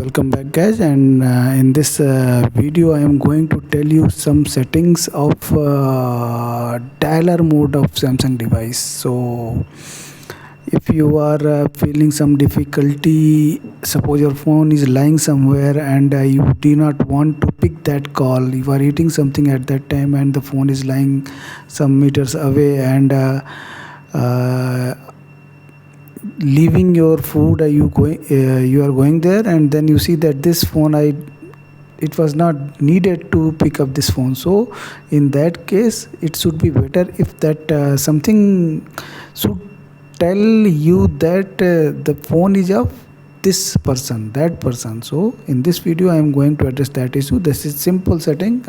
welcome back guys, and in this video I am going to tell you some settings of dialer mode of Samsung device. So if you are feeling some difficulty, suppose your phone is lying somewhere and you do not want to pick that call, you are eating something at that time and the phone is lying some meters away, and leaving your food, you are going there, and then you see that this phone it was not needed to pick up this phone. So in that case it should be better if that something should tell you that the phone is of this person, that person. So in this video I am going to address that issue. This is simple setting.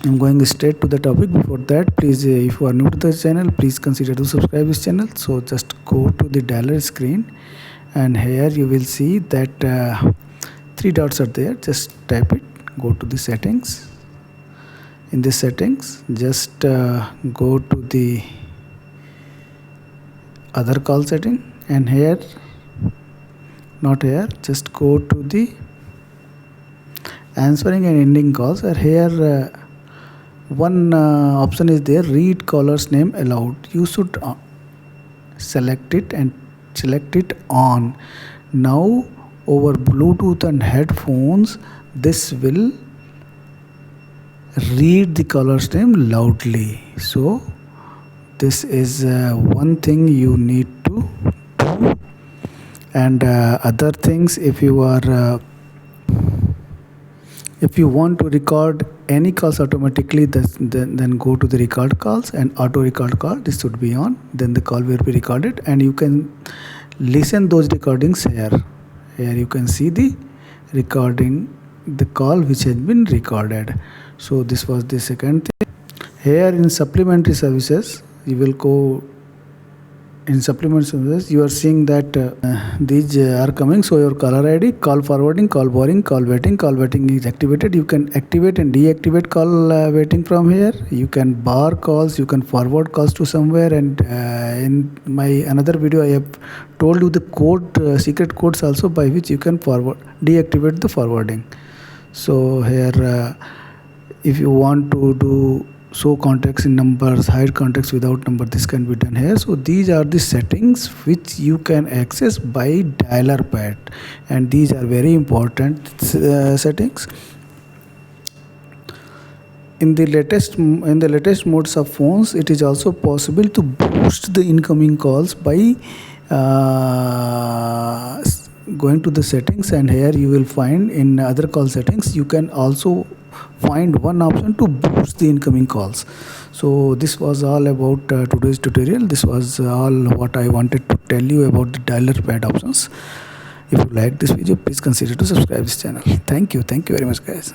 I'm going straight to the topic. Before that, please, if you are new to the channel, please consider to subscribe this channel. So just go to the dialer screen, and here you will see that three dots are there. Just tap it, go to the settings. In the settings, just go to the other call setting, and here, not here, just go to the answering and ending calls. Or here one option is there, read caller's name aloud. You should select it and select it on. Now over Bluetooth and headphones, this will read the caller's name loudly. So this is one thing you need to do. And other things, if you want to record any calls automatically, then go to the record calls and auto record call. This should be on. Then the call will be recorded, and you can listen those recordings here. Here you can see the recording, the call which has been recorded. So this was the second thing. Here in supplementary services, you will go in supplementary services. You are seeing that these are coming. So your caller ID, call forwarding, call boring, call waiting. Call waiting is activated. You can activate and deactivate call waiting from here. You can bar calls, you can forward calls to somewhere. And in my another video I have told you the code, secret codes also, by which you can deactivate the forwarding. So here if you want to do show contacts in numbers, hide contacts without number, this can be done here. So these are the settings which you can access by dialer pad, and these are very important settings. In the latest modes of phones, it is also possible to boost the incoming calls by going to the settings, and here you will find in other call settings you can also find one option to boost the incoming calls. So this was all about today's tutorial. This was all what I wanted to tell you about the dialer pad options. If you like this video, please consider to subscribe this channel. Thank you very much guys.